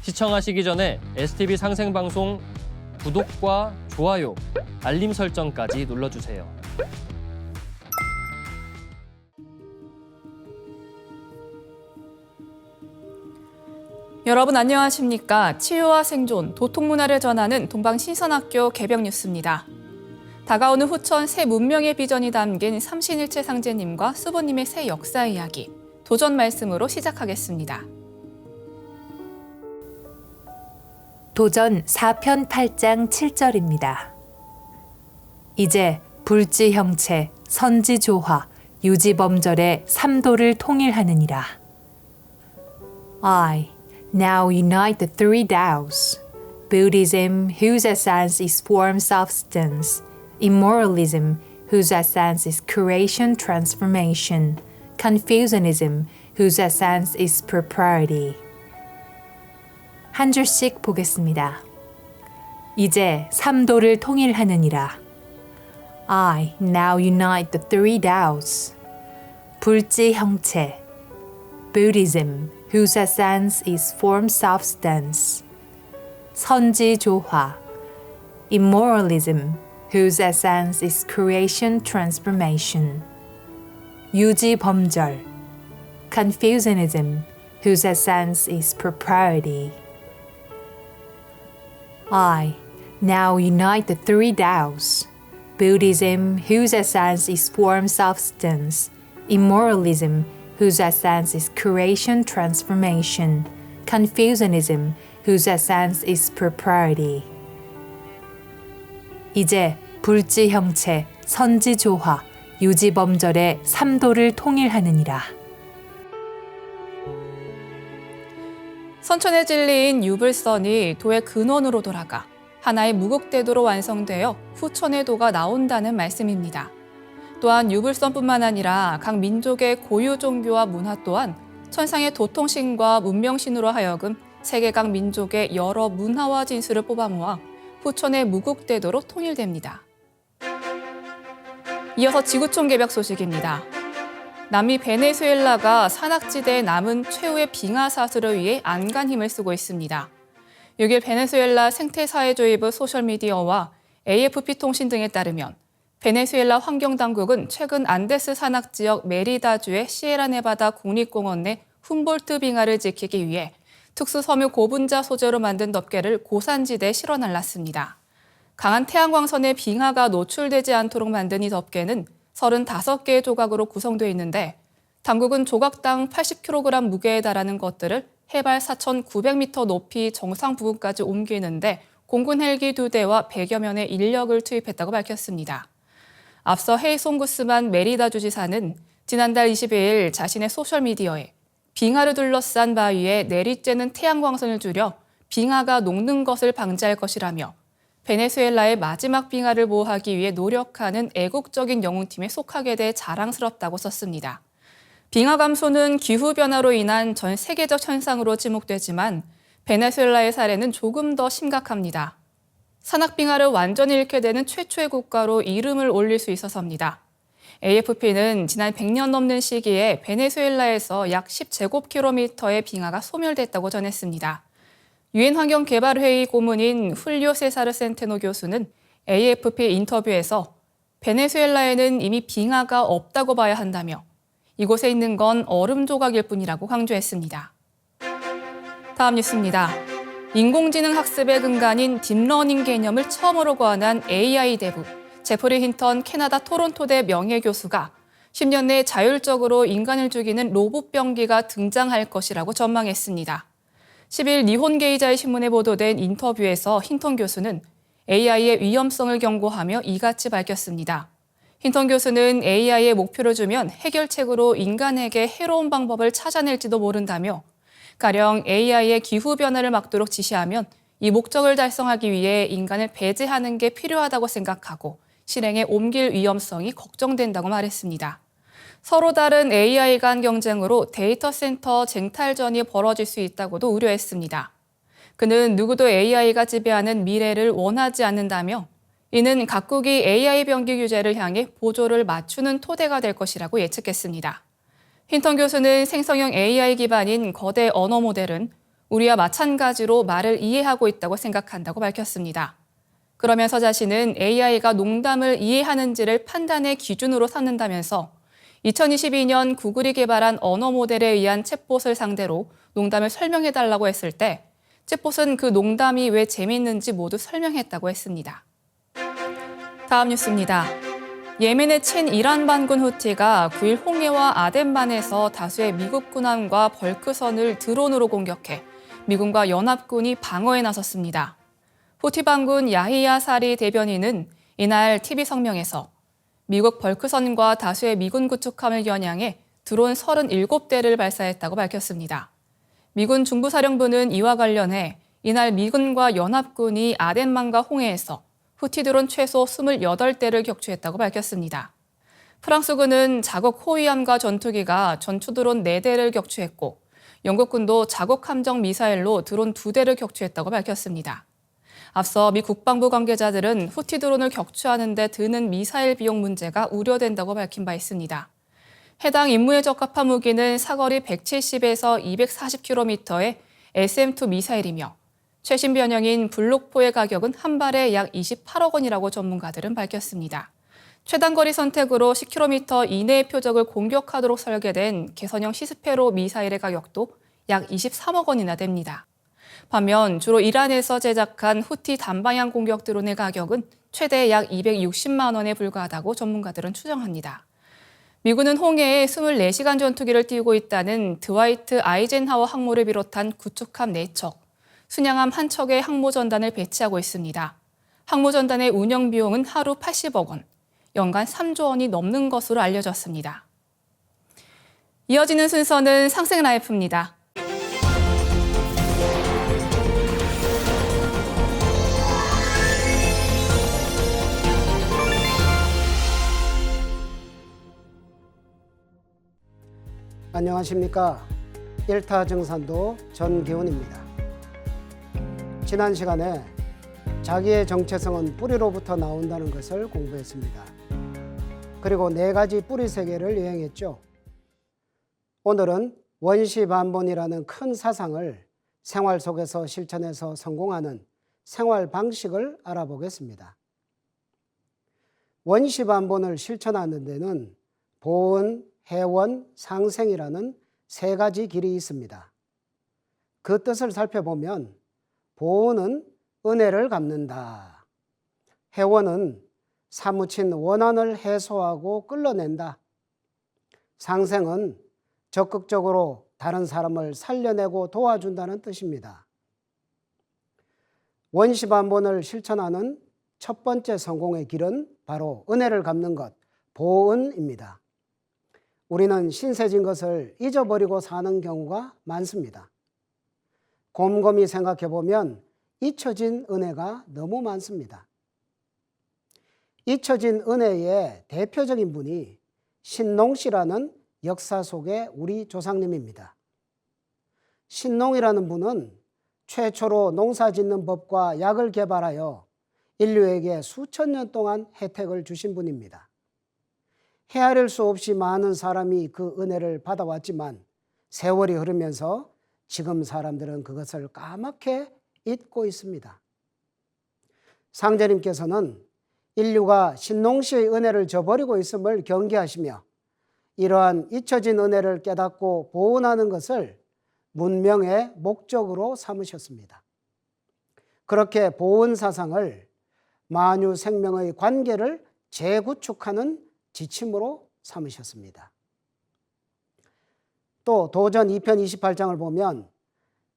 시청하시기 전에 STV 상생방송 구독과 좋아요, 알림 설정까지 눌러주세요. 여러분 안녕하십니까? 치유와 생존, 도통문화를 전하는 동방신선학교 개병 뉴스입니다. 다가오는 후천 새 문명의 비전이 담긴 삼신일체 상제님과 수보님의 새 역사 이야기, 도전 말씀으로 시작하겠습니다. 도전 4편 8장 7절입니다. 이제 불지 형체, 선지 조화, 유지 범절의 삼도를 통일하느니라. I now unite the three Taos, Buddhism, whose essence is form substance, immoralism, whose essence is creation transformation, Confucianism, whose essence is propriety. 한 줄씩 보겠습니다. 이제 삼도를 통일하느니라. I now unite the three Taos, 불지 형체, Buddhism, whose essence is form substance, 선지 조화, immoralism, whose essence is creation transformation, 유지 범절, Confucianism, whose essence is propriety. I now unite the three Taos, Buddhism, whose essence is form substance, immoralism, whose essence is creation transformation, Confucianism, whose essence is propriety. 이제 불지 형체, 선지 조화, 유지 범절의 삼도를 통일하느니라. 선천의 진리인 유불선이 도의 근원으로 돌아가 하나의 무국대도로 완성되어 후천의 도가 나온다는 말씀입니다. 또한 유불선뿐만 아니라 각 민족의 고유 종교와 문화 또한 천상의 도통신과 문명신으로 하여금 세계 각 민족의 여러 문화와 진수를 뽑아 모아 후천의 무국대도로 통일됩니다. 이어서 지구촌 개벽 소식입니다. 남미 베네수엘라가 산악지대에 남은 최후의 빙하 사슬을 위해 안간 힘을 쓰고 있습니다. 6일 베네수엘라 생태사회주의부 소셜미디어와 AFP 통신 등에 따르면 베네수엘라 환경당국은 최근 안데스 산악지역 메리다주의 시에라네바다 국립공원 내 훔볼트 빙하를 지키기 위해 특수 섬유 고분자 소재로 만든 덮개를 고산지대에 실어 날랐습니다. 강한 태양광선에 빙하가 노출되지 않도록 만든 이 덮개는 35개의 조각으로 구성되어 있는데 당국은 조각당 80kg 무게에 달하는 것들을 해발 4,900m 높이 정상 부근까지 옮기는데 공군 헬기 2대와 100여 명의 인력을 투입했다고 밝혔습니다. 앞서 헤이송 구스만 메리다주 지사는 지난달 22일 자신의 소셜미디어에 빙하를 둘러싼 바위에 내리쬐는 태양광선을 줄여 빙하가 녹는 것을 방지할 것이라며 베네수엘라의 마지막 빙하를 보호하기 위해 노력하는 애국적인 영웅팀에 속하게 돼 자랑스럽다고 썼습니다. 빙하 감소는 기후변화로 인한 전 세계적 현상으로 지목되지만 베네수엘라의 사례는 조금 더 심각합니다. 산악빙하를 완전히 잃게 되는 최초의 국가로 이름을 올릴 수 있어서입니다. AFP는 지난 100년 넘는 시기에 베네수엘라에서 약 10제곱킬로미터의 빙하가 소멸됐다고 전했습니다. 유엔 환경개발회의 고문인 훌리오 세사르 센테노 교수는 AFP 인터뷰에서 베네수엘라에는 이미 빙하가 없다고 봐야 한다며 이곳에 있는 건 얼음 조각일 뿐이라고 강조했습니다. 다음 뉴스입니다. 인공지능 학습의 근간인 딥러닝 개념을 처음으로 고안한 AI 대부 제프리 힌턴 캐나다 토론토대 명예교수가 10년 내에 자율적으로 인간을 죽이는 로봇 병기가 등장할 것이라고 전망했습니다. 10일 니혼게이자의 신문에 보도된 인터뷰에서 힌턴 교수는 AI의 위험성을 경고하며 이같이 밝혔습니다. 힌턴 교수는 AI에 목표를 주면 해결책으로 인간에게 해로운 방법을 찾아낼지도 모른다며 가령 AI의 기후변화를 막도록 지시하면 이 목적을 달성하기 위해 인간을 배제하는 게 필요하다고 생각하고 실행에 옮길 위험성이 걱정된다고 말했습니다. 서로 다른 AI 간 경쟁으로 데이터 센터 쟁탈전이 벌어질 수 있다고도 우려했습니다. 그는 누구도 AI가 지배하는 미래를 원하지 않는다며 이는 각국이 AI 병기 규제를 향해 보조를 맞추는 토대가 될 것이라고 예측했습니다. 힌턴 교수는 생성형 AI 기반인 거대 언어 모델은 우리와 마찬가지로 말을 이해하고 있다고 생각한다고 밝혔습니다. 그러면서 자신은 AI가 농담을 이해하는지를 판단의 기준으로 삼는다면서 2022년 구글이 개발한 언어 모델에 의한 챗봇을 상대로 농담을 설명해달라고 했을 때 챗봇은 그 농담이 왜 재미있는지 모두 설명했다고 했습니다. 다음 뉴스입니다. 예멘의 친이란 반군 후티가 9일 홍해와 아덴만에서 다수의 미국 군함과 벌크선을 드론으로 공격해 미군과 연합군이 방어에 나섰습니다. 후티 반군 야히야 사리 대변인은 이날 TV 성명에서 미국 벌크선과 다수의 미군 구축함을 겨냥해 드론 37대를 발사했다고 밝혔습니다. 미군 중부사령부는 이와 관련해 이날 미군과 연합군이 아덴만과 홍해에서 후티 드론 최소 28대를 격추했다고 밝혔습니다. 프랑스군은 자국 호위함과 전투기가 전투 드론 4대를 격추했고 영국군도 자국 함정 미사일로 드론 2대를 격추했다고 밝혔습니다. 앞서 미 국방부 관계자들은 후티 드론을 격추하는 데 드는 미사일 비용 문제가 우려된다고 밝힌 바 있습니다. 해당 임무에 적합한 무기는 사거리 170에서 240km의 SM-2 미사일이며 최신 변형인 블록포의 가격은 한 발에 약 28억 원이라고 전문가들은 밝혔습니다. 최단거리 선택으로 10km 이내의 표적을 공격하도록 설계된 개선형 시스페로 미사일의 가격도 약 23억 원이나 됩니다. 반면 주로 이란에서 제작한 후티 단방향 공격 드론의 가격은 최대 약 260만 원에 불과하다고 전문가들은 추정합니다. 미군은 홍해에 24시간 전투기를 띄우고 있다는 드와이트 아이젠하워 항모를 비롯한 구축함 4척, 순양함 1척의 항모전단을 배치하고 있습니다. 항모전단의 운영 비용은 하루 80억 원, 연간 3조 원이 넘는 것으로 알려졌습니다. 이어지는 순서는 상생라이프입니다. 안녕하십니까. 1타 정산도 전기훈입니다. 지난 시간에 자기의 정체성은 뿌리로부터 나온다는 것을 공부했습니다. 그리고 4가지 뿌리 세계를 여행했죠. 오늘은 원시반본이라는 큰 사상을 생활 속에서 실천해서 성공하는 생활 방식을 알아보겠습니다. 원시반본을 실천하는 데는 보은, 해원, 상생이라는 3가지 길이 있습니다. 그 뜻을 살펴보면 보은은 은혜를 갚는다. 해원은 사무친 원한을 해소하고 끌어낸다. 상생은 적극적으로 다른 사람을 살려내고 도와준다는 뜻입니다. 원시반본을 실천하는 첫 번째 성공의 길은 바로 은혜를 갚는 것, 보은입니다. 우리는 신세진 것을 잊어버리고 사는 경우가 많습니다. 곰곰이 생각해 보면 잊혀진 은혜가 너무 많습니다. 잊혀진 은혜의 대표적인 분이 신농씨라는 역사 속의 우리 조상님입니다. 신농이라는 분은 최초로 농사짓는 법과 약을 개발하여 인류에게 수천 년 동안 혜택을 주신 분입니다. 헤아릴 수 없이 많은 사람이 그 은혜를 받아왔지만 세월이 흐르면서 지금 사람들은 그것을 까맣게 잊고 있습니다. 상제님께서는 인류가 신농씨의 은혜를 저버리고 있음을 경계하시며 이러한 잊혀진 은혜를 깨닫고 보존하는 것을 문명의 목적으로 삼으셨습니다. 그렇게 보존 사상을 만유 생명의 관계를 재구축하는 지침으로 삼으셨습니다. 또 도전 2편 28장을 보면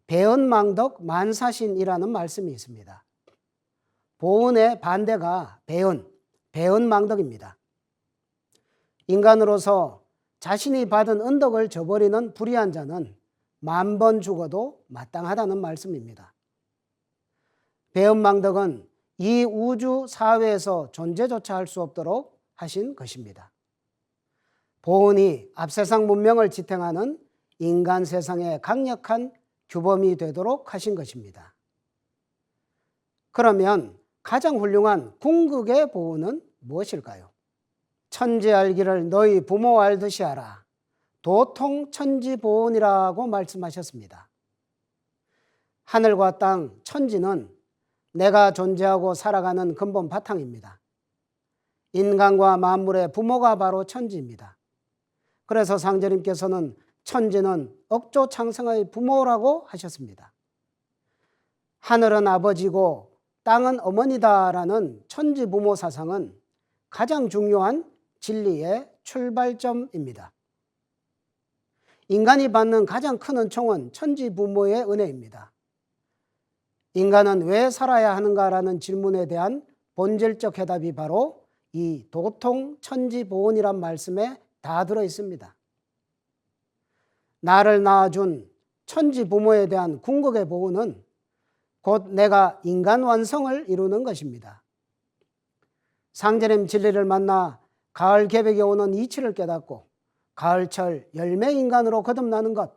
배은망덕 만사신이라는 말씀이 있습니다. 보은의 반대가 배은망덕입니다. 인간으로서 자신이 받은 은덕을 저버리는 불의한 자는 10,000번 죽어도 마땅하다는 말씀입니다. 배은망덕은 이 우주 사회에서 존재조차 할 수 없도록 하신 것입니다. 보은이 앞세상 문명을 지탱하는 인간 세상의 강력한 규범이 되도록 하신 것입니다. 그러면 가장 훌륭한 궁극의 보은은 무엇일까요? 천지 알기를 너희 부모 알듯이 알아. 도통 천지보은이라고 말씀하셨습니다. 하늘과 땅, 천지는 내가 존재하고 살아가는 근본 바탕입니다. 인간과 만물의 부모가 바로 천지입니다. 그래서 상제님께서는 천지는 억조창생의 부모라고 하셨습니다. 하늘은 아버지고 땅은 어머니다라는 천지부모 사상은 가장 중요한 진리의 출발점입니다. 인간이 받는 가장 큰 은총은 천지부모의 은혜입니다. 인간은 왜 살아야 하는가라는 질문에 대한 본질적 해답이 바로 이 도통천지보온이란 말씀에 다 들어 있습니다. 나를 낳아준 천지부모에 대한 궁극의 보온은 곧 내가 인간 완성을 이루는 것입니다. 상제님 진리를 만나 가을 개백에 오는 이치를 깨닫고 가을철 열매인간으로 거듭나는 것,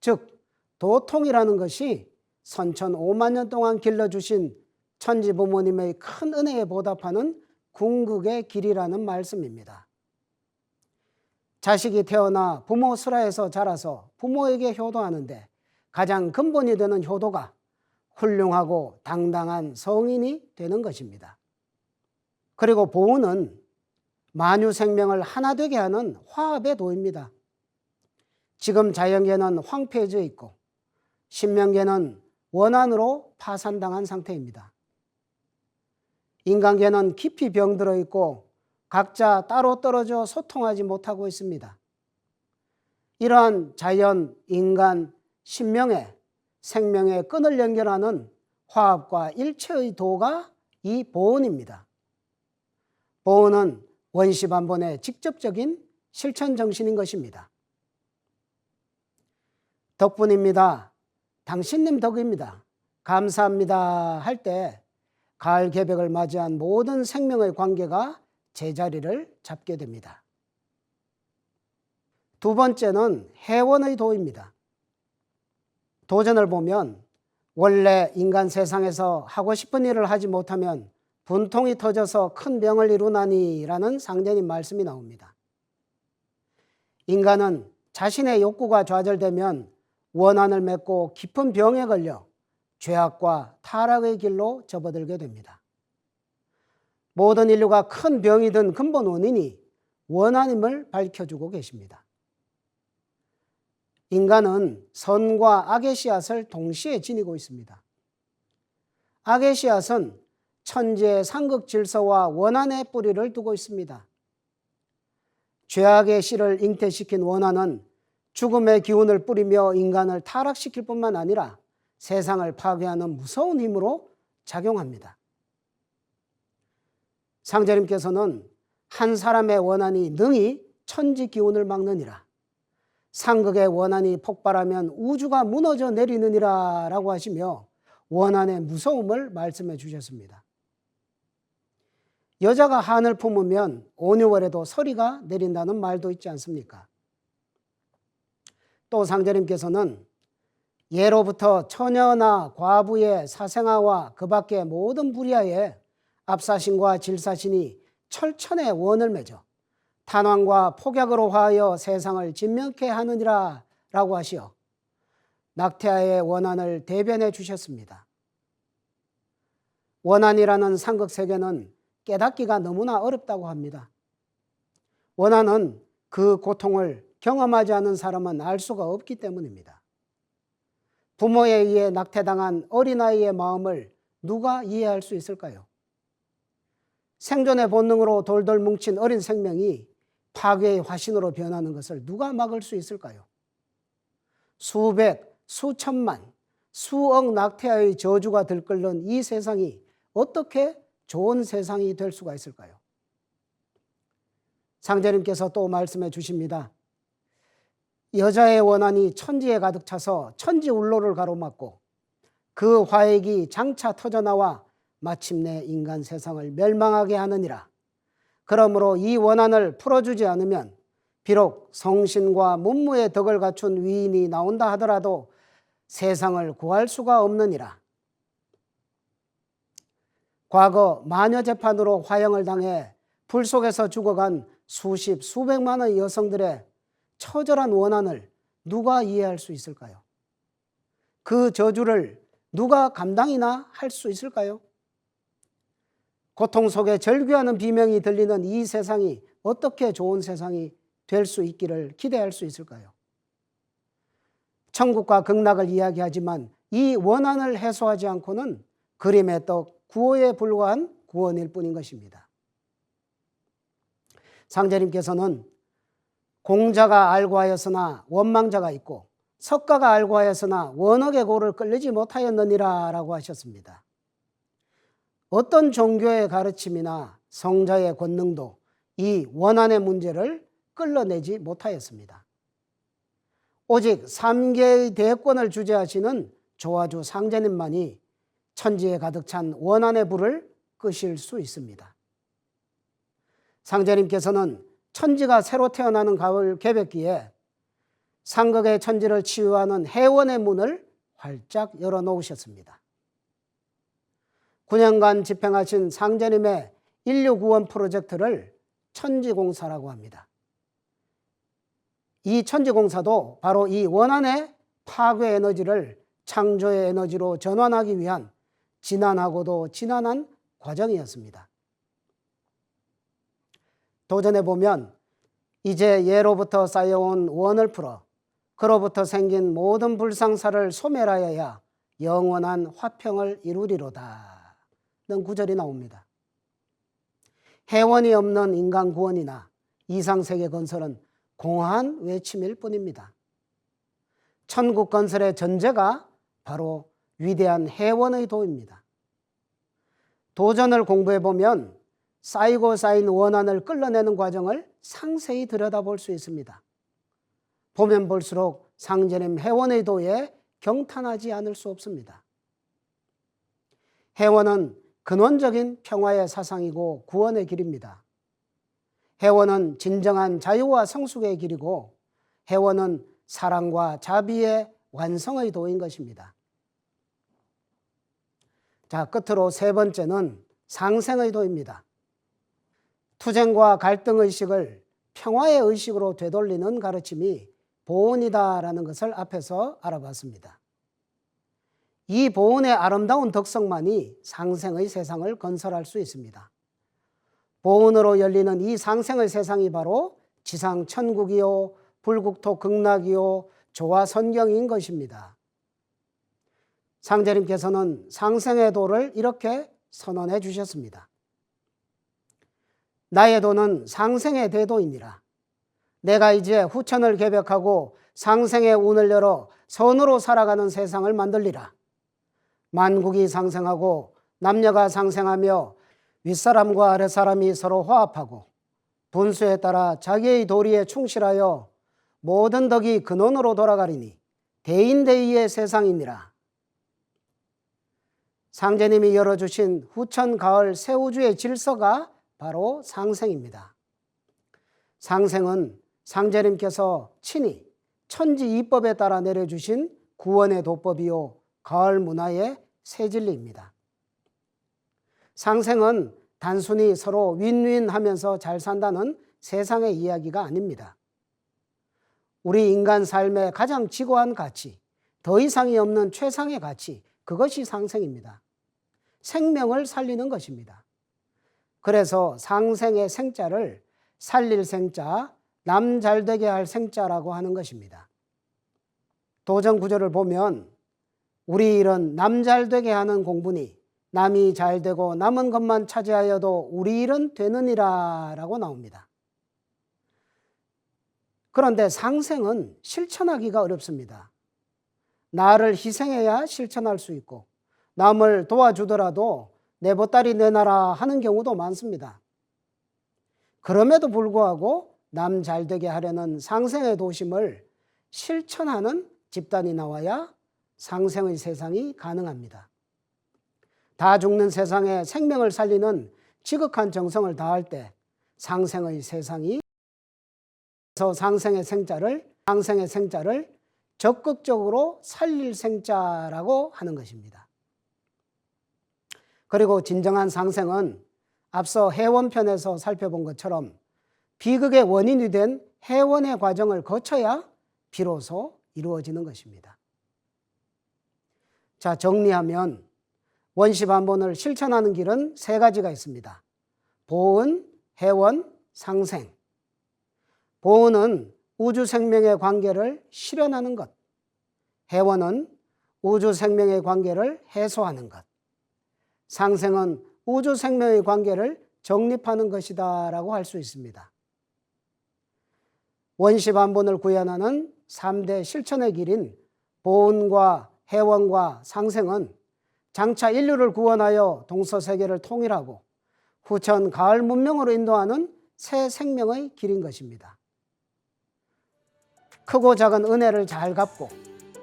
즉 도통이라는 것이 선천 5만 년 동안 길러주신 천지부모님의 큰 은혜에 보답하는 궁극의 길이라는 말씀입니다. 자식이 태어나 부모 슬하에서 자라서 부모에게 효도하는데 가장 근본이 되는 효도가 훌륭하고 당당한 성인이 되는 것입니다. 그리고 보은은 만유 생명을 하나 되게 하는 화합의 도입니다. 지금 자연계는 황폐해져 있고 신명계는 원한으로 파산당한 상태입니다. 인간계는 깊이 병들어 있고 각자 따로 떨어져 소통하지 못하고 있습니다. 이러한 자연, 인간, 신명의 생명의 끈을 연결하는 화합과 일체의 도가 이 보은입니다. 보은은 원시반본의 직접적인 실천 정신인 것입니다. 덕분입니다. 당신님 덕입니다. 감사합니다 할 때 가을 개백을 맞이한 모든 생명의 관계가 제자리를 잡게 됩니다. 두 번째는 해원의 도입니다. 도전을 보면 원래 인간 세상에서 하고 싶은 일을 하지 못하면 분통이 터져서 큰 병을 이루나니라는 상제님 말씀이 나옵니다. 인간은 자신의 욕구가 좌절되면 원한을 맺고 깊은 병에 걸려 죄악과 타락의 길로 접어들게 됩니다. 모든 인류가 큰 병이 든 근본 원인이 원한임을 밝혀주고 계십니다. 인간은 선과 악의 씨앗을 동시에 지니고 있습니다. 악의 씨앗은 천지의 상극 질서와 원한의 뿌리를 두고 있습니다. 죄악의 씨를 잉태시킨 원한은 죽음의 기운을 뿌리며 인간을 타락시킬 뿐만 아니라 세상을 파괴하는 무서운 힘으로 작용합니다. 상제님께서는 한 사람의 원한이 능히 천지 기운을 막느니라, 상극의 원한이 폭발하면 우주가 무너져 내리느니라 라고 하시며 원한의 무서움을 말씀해 주셨습니다. 여자가 한을 품으면 5,6월에도 서리가 내린다는 말도 있지 않습니까? 또 상제님께서는 예로부터 처녀나 과부의 사생아와 그 밖의 모든 불야에 압사신과 질사신이 철천의 원을 맺어 탄환과 폭약으로 화하여 세상을 진명케 하느니라 라고 하시어 낙태아의 원한을 대변해 주셨습니다. 원한이라는 상극세계는 깨닫기가 너무나 어렵다고 합니다. 원한은 그 고통을 경험하지 않은 사람은 알 수가 없기 때문입니다. 부모에 의해 낙태당한 어린아이의 마음을 누가 이해할 수 있을까요? 생존의 본능으로 돌돌 뭉친 어린 생명이 파괴의 화신으로 변하는 것을 누가 막을 수 있을까요? 수백, 수천만, 수억 낙태아의 저주가 들끓는 이 세상이 어떻게 좋은 세상이 될 수가 있을까요? 상제님께서 또 말씀해 주십니다. 여자의 원한이 천지에 가득 차서 천지울로를 가로막고 그 화액이 장차 터져나와 마침내 인간 세상을 멸망하게 하느니라. 그러므로 이 원한을 풀어주지 않으면 비록 성신과 문무의 덕을 갖춘 위인이 나온다 하더라도 세상을 구할 수가 없느니라. 과거 마녀재판으로 화형을 당해 불 속에서 죽어간 수십, 수백만의 여성들의 처절한 원한을 누가 이해할 수 있을까요? 그 저주를 누가 감당이나 할 수 있을까요? 고통 속에 절규하는 비명이 들리는 이 세상이 어떻게 좋은 세상이 될 수 있기를 기대할 수 있을까요? 천국과 극락을 이야기하지만 이 원한을 해소하지 않고는 그림의 떡 구호에 불과한 구원일 뿐인 것입니다. 상제님께서는 공자가 알고 하였으나 원망자가 있고 석가가 알고 하였으나 원억의 고를 끌리지 못하였느니라 라고 하셨습니다. 어떤 종교의 가르침이나 성자의 권능도 이 원한의 문제를 끌어내지 못하였습니다. 오직 3계의 대권을 주재하시는 조화주 상제님만이 천지에 가득 찬 원한의 불을 끄실 수 있습니다. 상제님께서는 천지가 새로 태어나는 가을 개벽기에 상극의 천지를 치유하는 해원의 문을 활짝 열어놓으셨습니다. 9년간 집행하신 상제님의 인류구원 프로젝트를 천지공사라고 합니다. 이 천지공사도 바로 이 원한의 파괴 에너지를 창조의 에너지로 전환하기 위한 지난하고도 지난한 과정이었습니다. 도전해 보면 이제 예로부터 쌓여온 원을 풀어 그로부터 생긴 모든 불상사를 소멸하여야 영원한 화평을 이루리로다 는 구절이 나옵니다. 해원이 없는 인간 구원이나 이상세계 건설은 공허한 외침일 뿐입니다. 천국 건설의 전제가 바로 위대한 해원의 도입니다. 도전을 공부해 보면 쌓이고 쌓인 원한을 끌어내는 과정을 상세히 들여다볼 수 있습니다. 보면 볼수록 상제님 해원의 도에 경탄하지 않을 수 없습니다. 해원은 근원적인 평화의 사상이고 구원의 길입니다. 해원은 진정한 자유와 성숙의 길이고 해원은 사랑과 자비의 완성의 도인 것입니다. 자, 끝으로 세 번째는 상생의 도입니다. 투쟁과 갈등의식을 평화의 의식으로 되돌리는 가르침이 보온이다라는 것을 앞에서 알아봤습니다. 이 보온의 아름다운 덕성만이 상생의 세상을 건설할 수 있습니다. 보온으로 열리는 이 상생의 세상이 바로 지상 천국이요 불국토 극락이요 조화 선경인 것입니다. 상제님께서는 상생의 도를 이렇게 선언해 주셨습니다. 나의 도는 상생의 대도이니라. 내가 이제 후천을 개벽하고 상생의 운을 열어 선으로 살아가는 세상을 만들리라. 만국이 상생하고 남녀가 상생하며 윗사람과 아랫사람이 서로 화합하고 분수에 따라 자기의 도리에 충실하여 모든 덕이 근원으로 돌아가리니 대인대의의 세상이니라. 상제님이 열어주신 후천 가을 새우주의 질서가 바로 상생입니다. 상생은 상제님께서 친히 천지 이법에 따라 내려주신 구원의 도법이요 가을 문화의 새진리입니다. 상생은 단순히 서로 윈윈하면서 잘 산다는 세상의 이야기가 아닙니다. 우리 인간 삶의 가장 지고한 가치, 더 이상이 없는 최상의 가치, 그것이 상생입니다. 생명을 살리는 것입니다. 그래서 상생의 생자를 살릴 생자, 남 잘되게 할 생자라고 하는 것입니다. 도전 구절을 보면 우리 일은 남 잘되게 하는 공부니 남이 잘되고 남은 것만 차지하여도 우리 일은 되느니라 라고 나옵니다. 그런데 상생은 실천하기가 어렵습니다. 나를 희생해야 실천할 수 있고 남을 도와주더라도 내 보따리 내놔라 하는 경우도 많습니다. 그럼에도 불구하고 남 잘되게 하려는 상생의 도심을 실천하는 집단이 나와야 상생의 세상이 가능합니다. 다 죽는 세상에 생명을 살리는 지극한 정성을 다할 때 상생의 세상이 상생의 생자를 적극적으로 살릴 생자라고 하는 것입니다. 그리고 진정한 상생은 앞서 해원편에서 살펴본 것처럼 비극의 원인이 된 해원의 과정을 거쳐야 비로소 이루어지는 것입니다. 자, 정리하면 원시반본을 실천하는 길은 세 가지가 있습니다. 보은, 해원, 상생. 보은은 우주 생명의 관계를 실현하는 것. 해원은 우주 생명의 관계를 해소하는 것. 상생은 우주 생명의 관계를 정립하는 것이다 라고 할 수 있습니다. 원시반본을 구현하는 3대 실천의 길인 보은과 해원과 상생은 장차 인류를 구원하여 동서세계를 통일하고 후천 가을 문명으로 인도하는 새 생명의 길인 것입니다. 크고 작은 은혜를 잘 갚고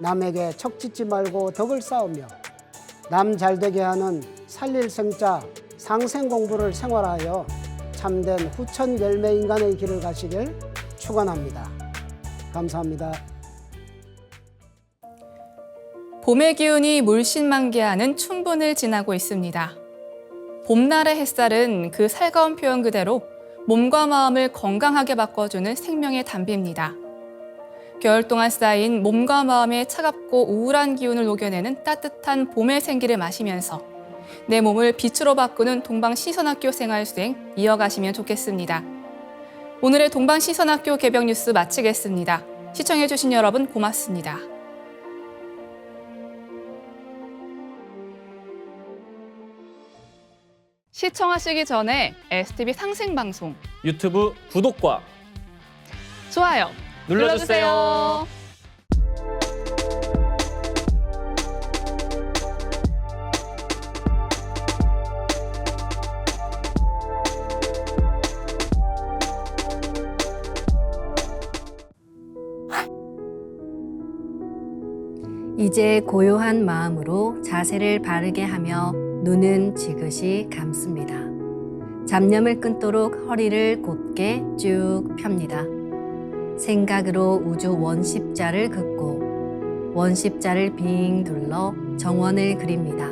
남에게 척짓지 말고 덕을 쌓으며 남 잘되게 하는 살릴 생자 상생 공부를 생활하여 참된 후천 열매 인간의 길을 가시길 축원합니다. 감사합니다. 봄의 기운이 물씬만개하는 춘분을 지나고 있습니다. 봄날의 햇살은 그 살가운 표현 그대로 몸과 마음을 건강하게 바꿔주는 생명의 담비입니다. 겨울 동안 쌓인 몸과 마음의 차갑고 우울한 기운을 녹여내는 따뜻한 봄의 생기를 마시면서 내 몸을 빛으로 바꾸는 동방시선학교 생활수행 이어가시면 좋겠습니다. 오늘의 동방시선학교 개병 뉴스 마치겠습니다. 시청해주신 여러분 고맙습니다. 시청하시기 전에 STV 상생방송 유튜브 구독과 좋아요 눌러주세요. 이제 고요한 마음으로 자세를 바르게 하며 눈은 지그시 감습니다. 잡념을 끊도록 허리를 곧게 쭉 펴니다. 생각으로 우주 원십자를 긋고 원십자를 빙 둘러 정원을 그립니다.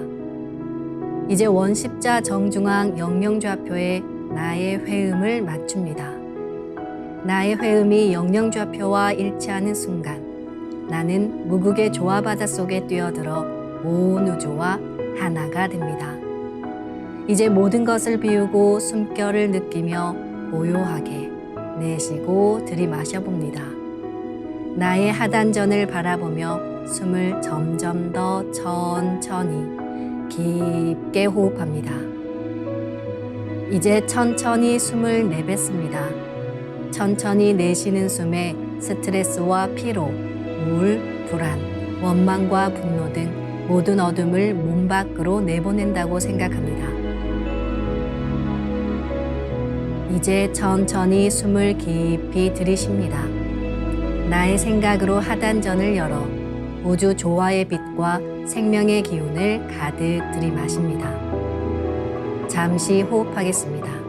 이제 원십자 정중앙 영영좌표에 나의 회음을 맞춥니다. 나의 회음이 영영좌표와 일치하는 순간 나는 무국의 조화바다 속에 뛰어들어 온 우주와 하나가 됩니다. 이제 모든 것을 비우고 숨결을 느끼며 고요하게 내쉬고 들이마셔 봅니다. 나의 하단전을 바라보며 숨을 점점 더 천천히 깊게 호흡합니다. 이제 천천히 숨을 내뱉습니다. 천천히 내쉬는 숨에 스트레스와 피로, 우울, 불안, 원망과 분노 등 모든 어둠을 몸 밖으로 내보낸다고 생각합니다. 이제 천천히 숨을 깊이 들이쉽니다. 나의 생각으로 하단전을 열어 우주 조화의 빛과 생명의 기운을 가득 들이마십니다. 잠시 호흡하겠습니다.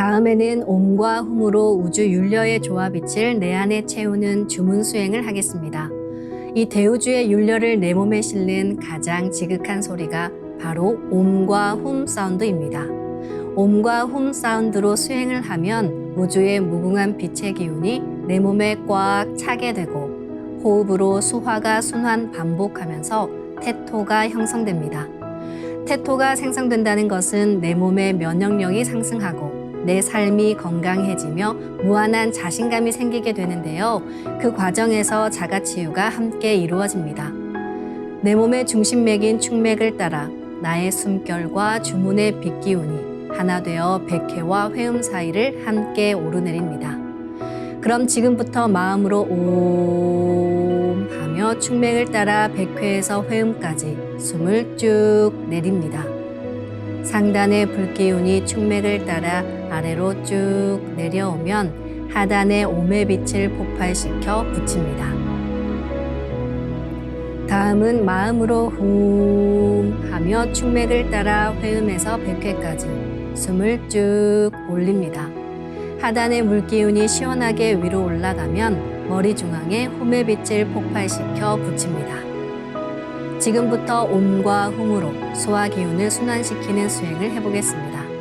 다음에는 옴과 훔으로 우주 윤려의 조화빛을 내 안에 채우는 주문 수행을 하겠습니다. 이 대우주의 윤려를 내 몸에 실는 가장 지극한 소리가 바로 옴과 훔 사운드입니다. 옴과 훔 사운드로 수행을 하면 우주의 무궁한 빛의 기운이 내 몸에 꽉 차게 되고 호흡으로 수화가 순환 반복하면서 태토가 형성됩니다. 태토가 생성된다는 것은 내 몸의 면역력이 상승하고 내 삶이 건강해지며 무한한 자신감이 생기게 되는데요. 그 과정에서 자가치유가 함께 이루어집니다. 내 몸의 중심맥인 축맥을 따라 나의 숨결과 주문의 빛기운이 하나 되어 백회와 회음 사이를 함께 오르내립니다. 그럼 지금부터 마음으로 옴 하며 축맥을 따라 백회에서 회음까지 숨을 쭉 내립니다. 상단의 불기운이 축맥을 따라 아래로 쭉 내려오면 하단의 옴의 빛을 폭발시켜 붙입니다. 다음은 마음으로 훔 하며 축맥을 따라 회음에서 백회까지 숨을 쭉 올립니다. 하단의 물기운이 시원하게 위로 올라가면 머리 중앙에 홈의 빛을 폭발시켜 붙입니다. 지금부터 옴과 훔으로 소화 기운을 순환시키는 수행을 해보겠습니다.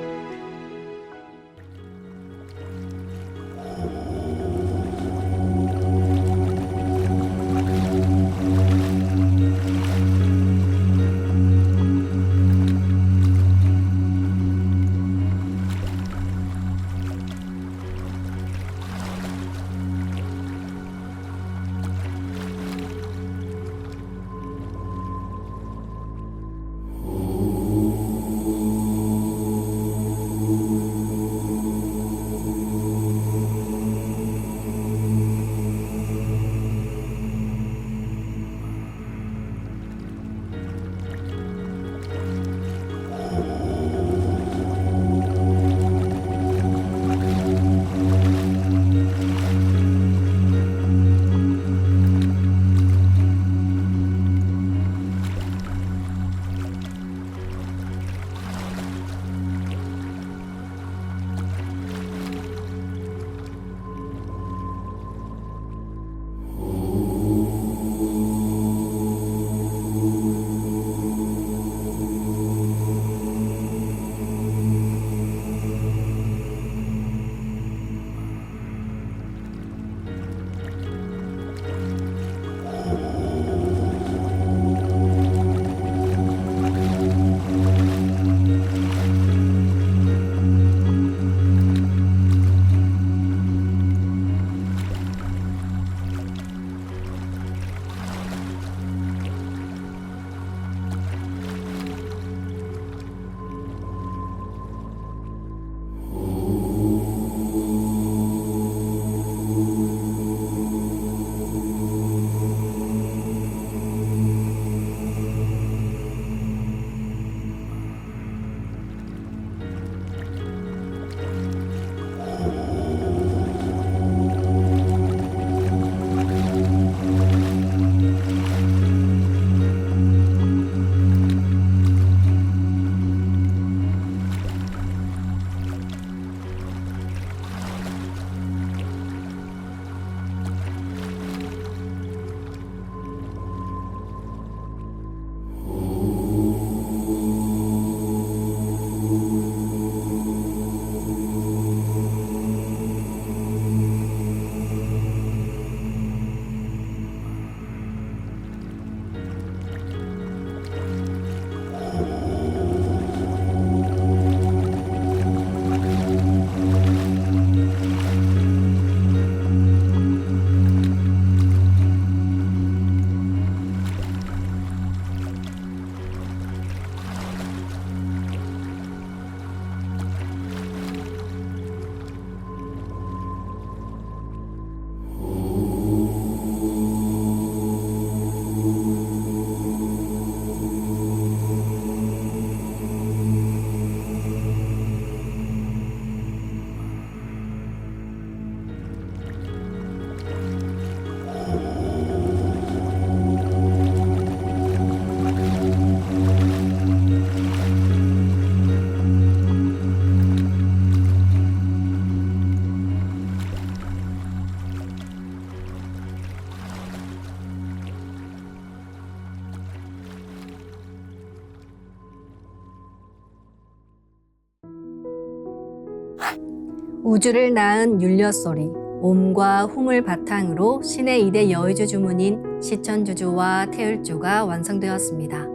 우주를 낳은 율려소리, 옴과 hum을 바탕으로 신의 2대 여의주 주문인 시천주주와 태율주가 완성되었습니다.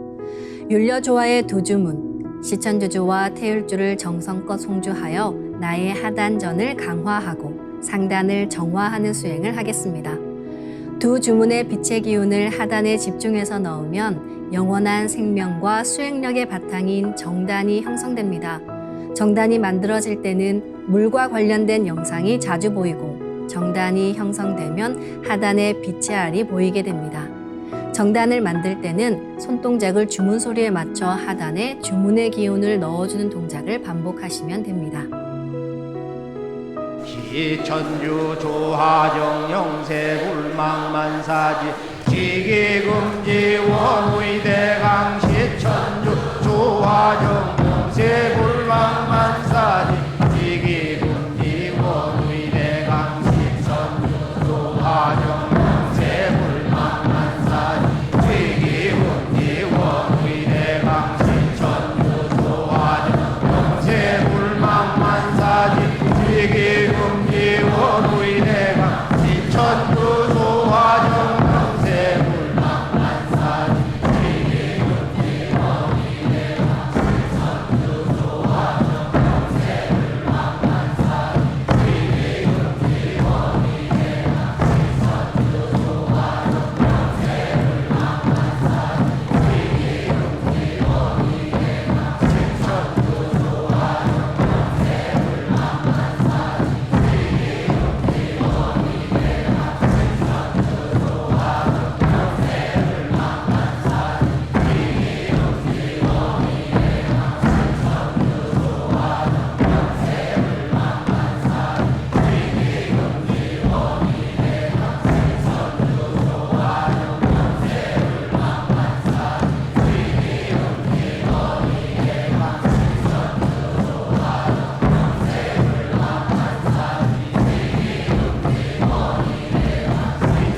율려조화의 두 주문, 시천주주와 태율주를 정성껏 송주하여 나의 하단전을 강화하고 상단을 정화하는 수행을 하겠습니다. 두 주문의 빛의 기운을 하단에 집중해서 넣으면 영원한 생명과 수행력의 바탕인 정단이 형성됩니다. 정단이 만들어질 때는 물과 관련된 영상이 자주 보이고 정단이 형성되면 하단에 빛의 알이 보이게 됩니다. 정단을 만들 때는 손동작을 주문 소리에 맞춰 하단에 주문의 기운을 넣어주는 동작을 반복하시면 됩니다. 시천주 조화정 영세불망만사지 지기금지 원의대강 시천주 조화정 영세불망만사지 지기금지 원의대강 시천주 조화정 영세불망만사지 지기금지 원의대강 시천주 조화정 영세불망만사지 지기금지 원의대강 시천주 조화정 영세불망만사지 지기금지 원의대강 시천주 조화정 영세불망만사지 지기금지 원의대강 시천주 조화정 영세불망만사지 지기금지 원의대강 시천주 조화정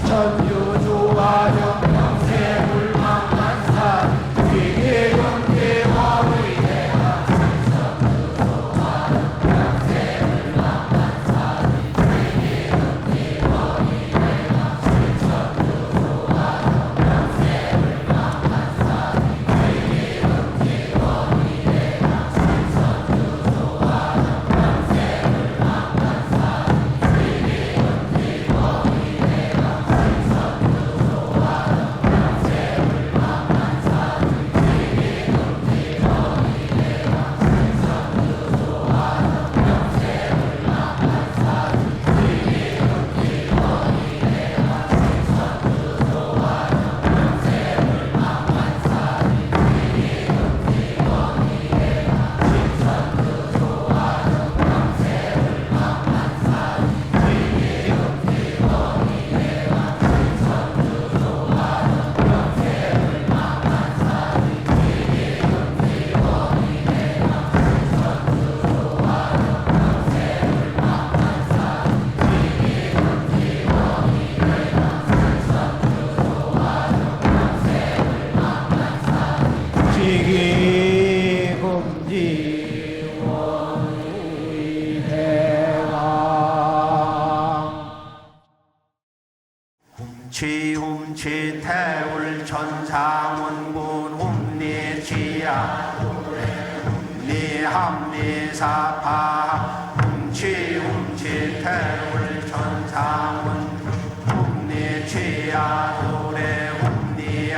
천주 조화정 영세불망만사지 지기금지 원의대강 지기금지 원의대강 훔치 태울 천상원군 훔리지야 훔리합리사파 훔치 태울 천상원 훔리지야 도래 훔리합리사파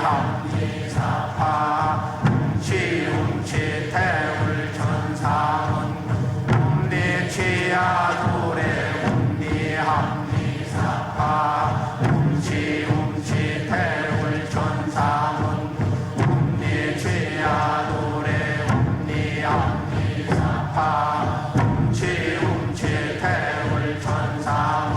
훔치 태울 천상원 훔리지야 도래 훔리합리사파 훔치 태울 천상원 훔리지야 도래 훔리합리사파 훔치 태울 천상원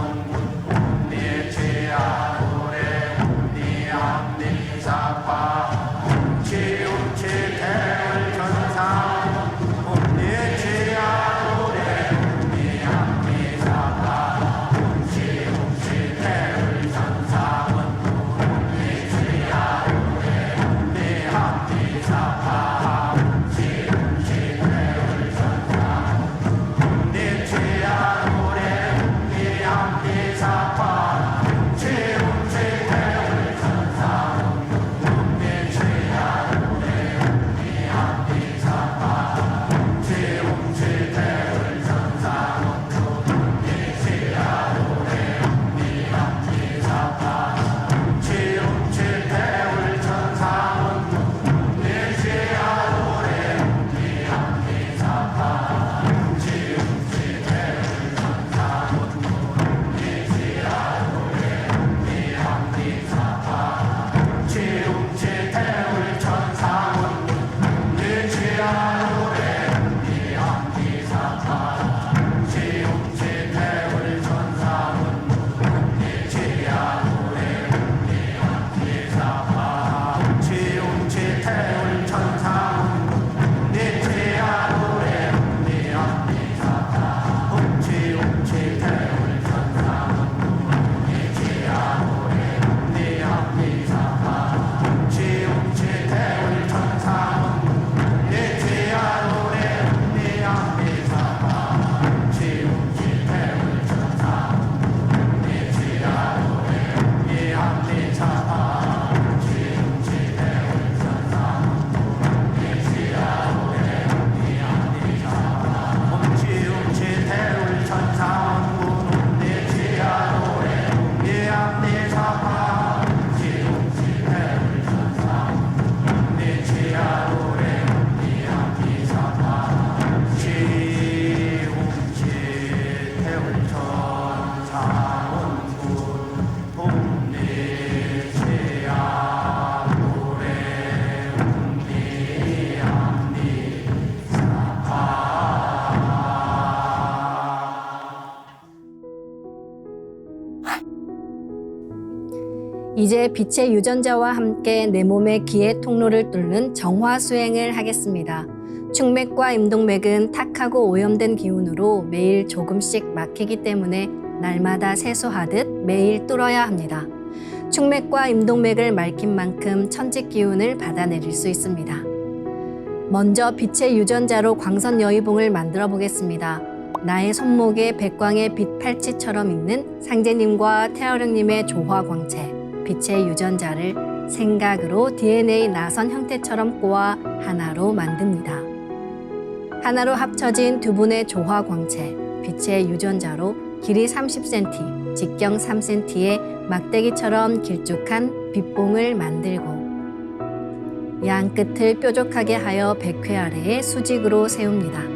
이제 빛의 유전자와 함께 내 몸의 기의 통로를 뚫는 정화 수행을 하겠습니다. 축맥과 임동맥은 탁하고 오염된 기운으로 매일 조금씩 막히기 때문에 날마다 세수하듯 매일 뚫어야 합니다. 축맥과 임동맥을 맑힌 만큼 천직 기운을 받아내릴 수 있습니다. 먼저 빛의 유전자로 광선 여의봉을 만들어 보겠습니다. 나의 손목에 백광의 빛 팔찌처럼 있는 상제님과 태어령님의 조화 광채, 빛의 유전자를 생각으로 DNA 나선 형태처럼 꼬아 하나로 만듭니다. 하나로 합쳐진 두 분의 조화 광채, 빛의 유전자로 길이 30cm, 직경 3cm의 막대기처럼 길쭉한 빛봉을 만들고 양 끝을 뾰족하게 하여 백회 아래에 수직으로 세웁니다.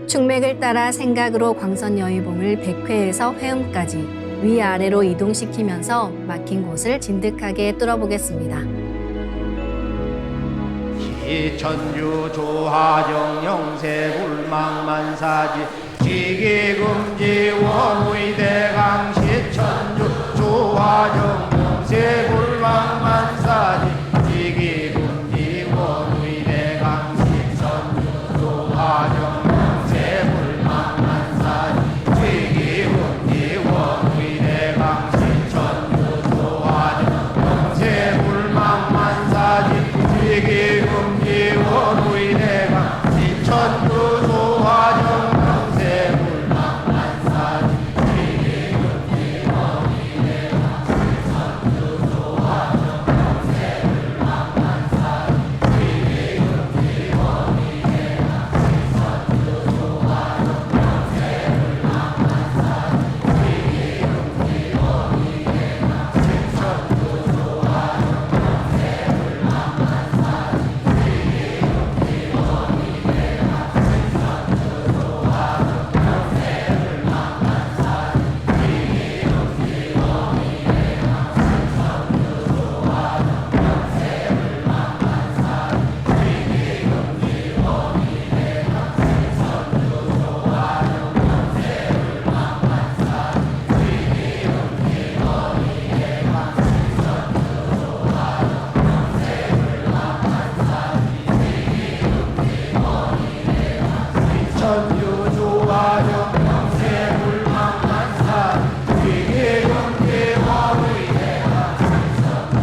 축맥을 따라 생각으로 광선 여의봉을 백회에서 회음까지 위아래로 이동시키면서 막힌 곳을 진득하게 뚫어보겠습니다. 기천주 조하정 영세 불망만사지 지기금지 원의대강 시천주 조하정 영세 불망만사지 지기금지 원의대강 시천주 조하정 영세 불망만사지 지기금지 원의대강 시천주 조하정 영세 불망만사지 지기금지 원의대강 시천주 조하정 영세 불망만사지 지기금지 원의대강 시천주 조하정 영세 불망만사지 지기금지 원의대강 시천주 조하정 영세 불망만사지 지기금지 원의대강 시천주 조하정 영세 불망만사지 천주 조하정 영세 불망만사지 지기금지 원의대강 시천주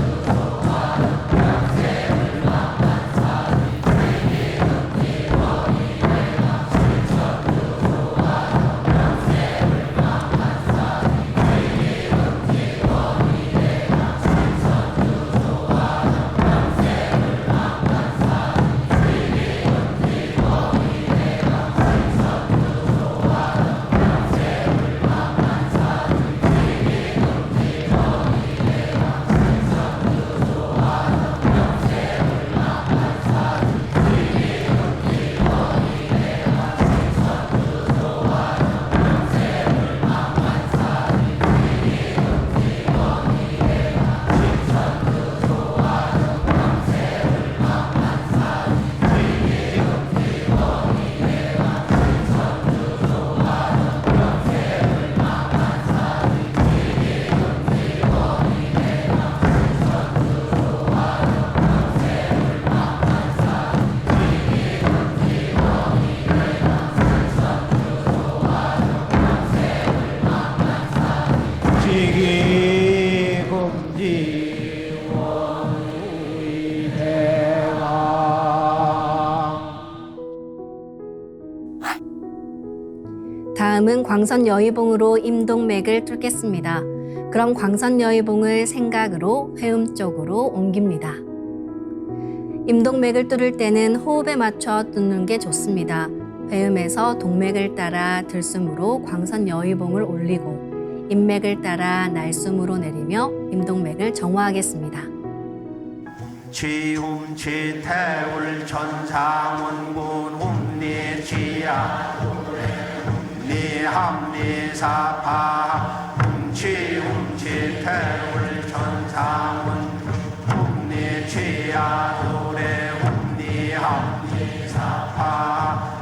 조하정 영세 불망만사지 지기금지 원의대강 시천주 조하정 영세 불망만사지 지기금지 원의대강 시천주 조하정 영세 불망만사지 지기금지 원의대강 지기금지 원의대강 다음은 광선 여의봉으로 임동맥을 뚫겠습니다. 그럼 광선 여의봉을 생각으로 회음 쪽으로 옮깁니다. 임동맥을 뚫을 때는 호흡에 맞춰 뚫는 게 좋습니다. 회음에서 동맥을 따라 들숨으로 광선 여의봉을 올리고 인맥을 따라 날숨으로 내리며 임동맥을 정화하겠습니다. 치움치 태울 천상원군 훔니치야 훔니함니사파 훔치움치 태울 천상원 훔니치야 도래 훔니함니사파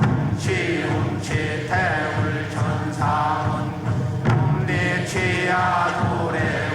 훔치움치 태울 천상원 훔니치야 도래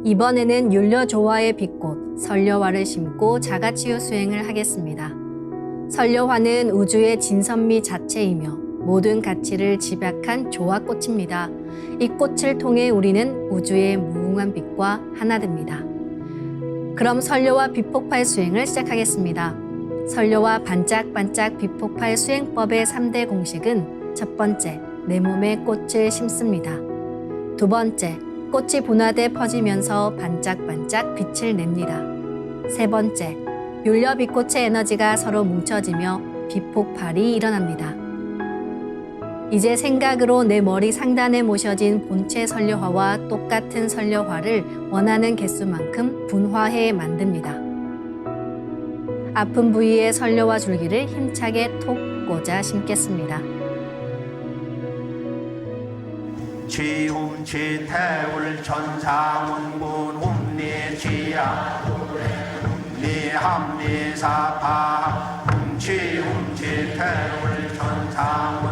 이번에는 율려조화의 빛꽃 설려화를 심고 자가치유 수행을 하겠습니다. 설려화는 우주의 진선미 자체이며 모든 가치를 집약한 조화꽃입니다. 이 꽃을 통해 우리는 우주의 무궁한 빛과 하나 됩니다. 그럼 설려화 빛폭발 수행을 시작하겠습니다. 설려화 반짝반짝 빛폭발 수행법의 3대 공식은 첫 번째, 내 몸에 꽃을 심습니다. 두 번째, 꽃이 분화돼 퍼지면서 반짝반짝 빛을 냅니다. 세 번째, 율려 빛꽃의 에너지가 서로 뭉쳐지며 빛폭발이 일어납니다. 이제 생각으로 내 머리 상단에 모셔진 본체 설려화와 똑같은 설려화를 원하는 개수만큼 분화해 만듭니다. 아픈 부위에 설려화 줄기를 힘차게 톡 꽂아 심겠습니다. 지움지태울 천상운군 훔리지야 훔리합리사파 훔치움지태울 천상운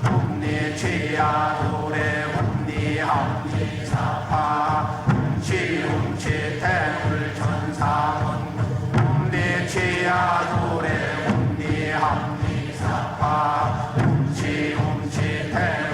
훔리지야 도래 훔리합리사파 훔치움지태울 천상운 훔리지야 도래 훔리합리사파 훔치움지태울 천상운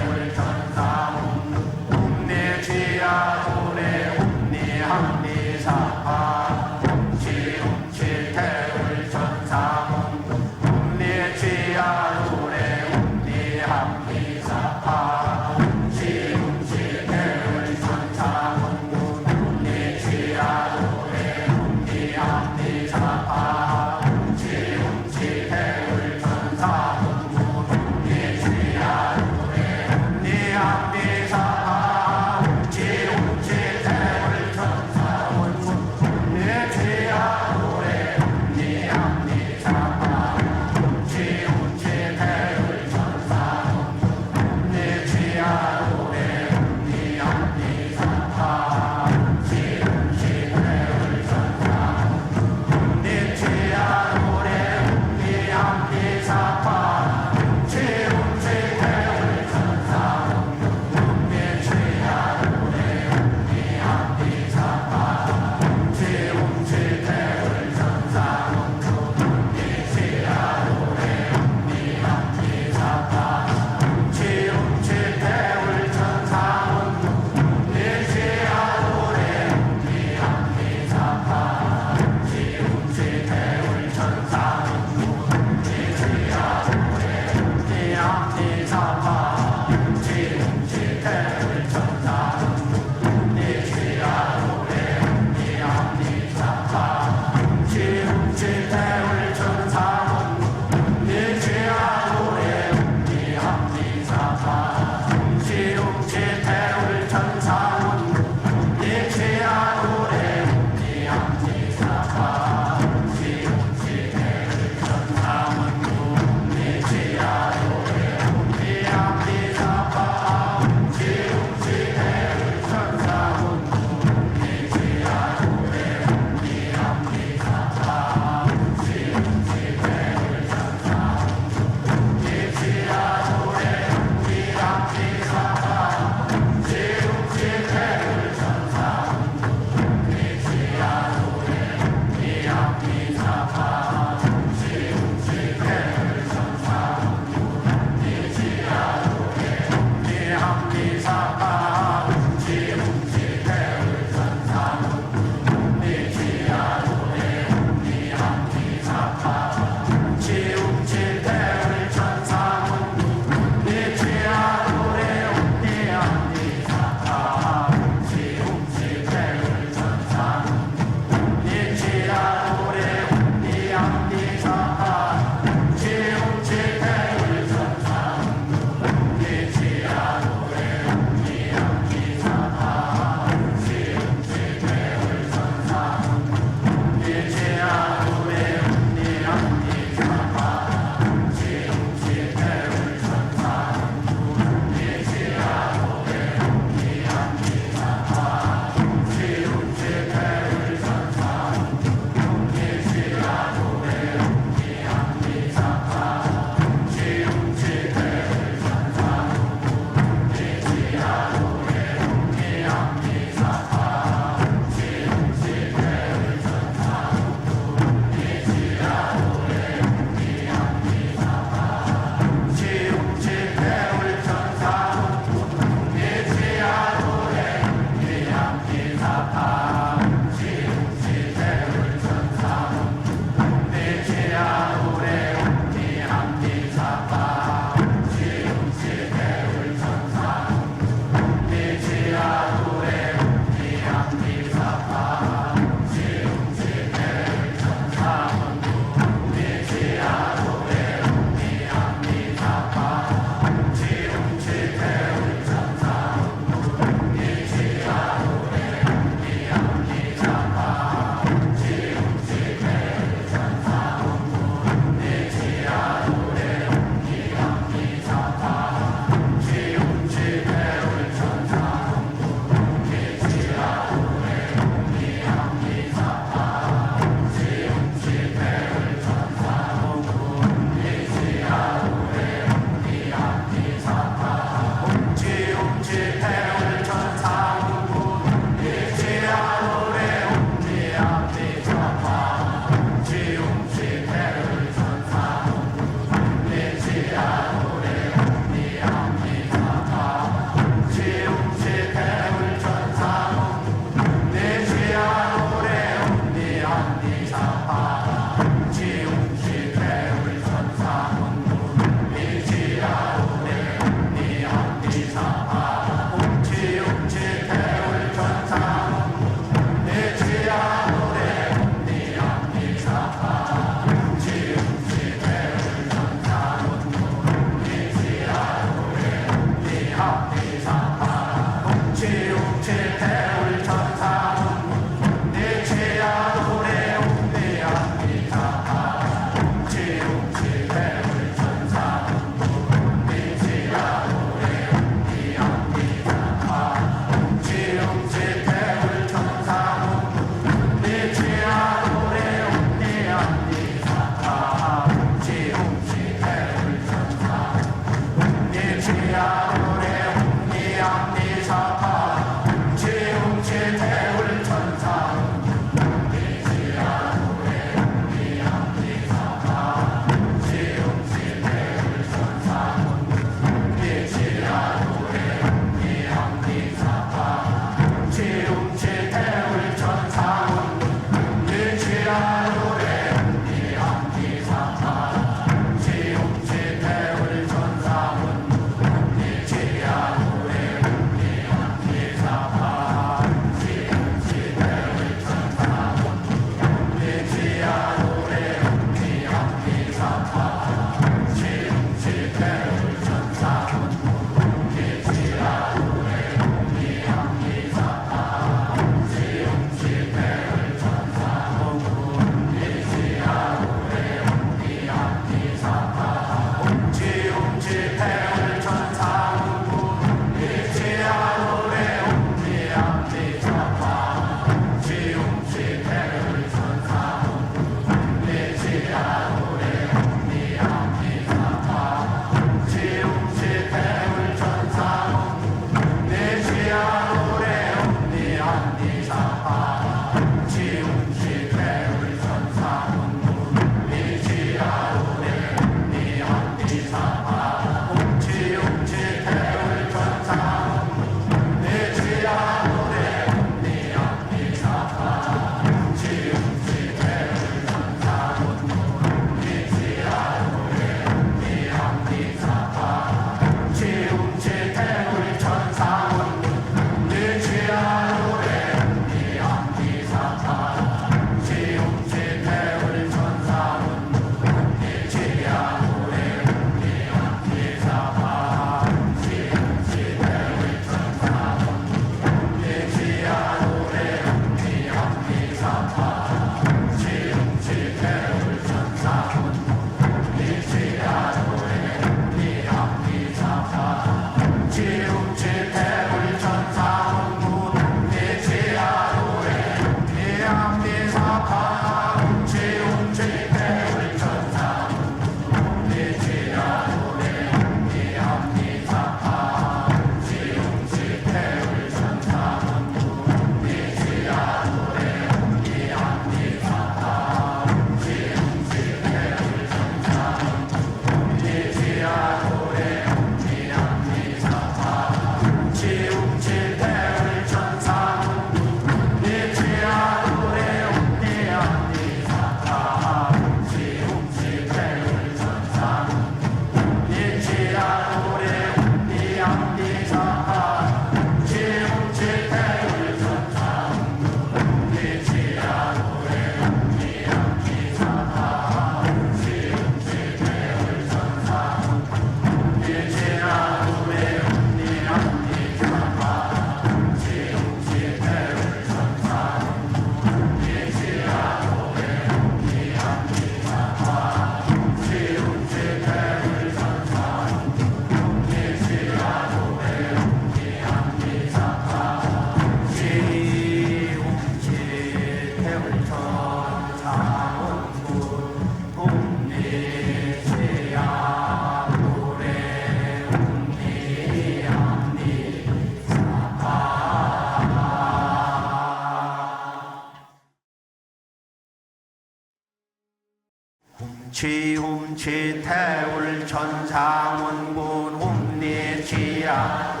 지움치 태울 천상원군 홈니지야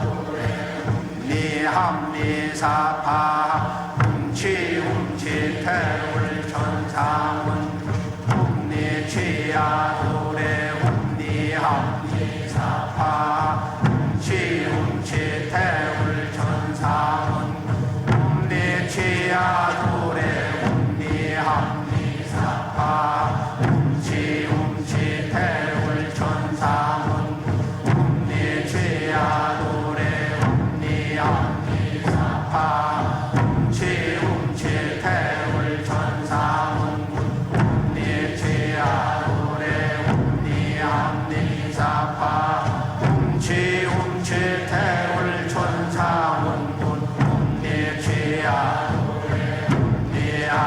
니함니사파 지움치 태울 천상원 홈니지야 노래 홈니함니사파 지움치 태울 천상원 홈니지야 노래 홈니함니사파 지움치 태울 천상원 홈니지야 노래 홈니함니사파 지움치 태울 천상원 홈니지야 노래 홈니함니사파 지움치 태울 천상원 홈니지야 노래 홈니함니사파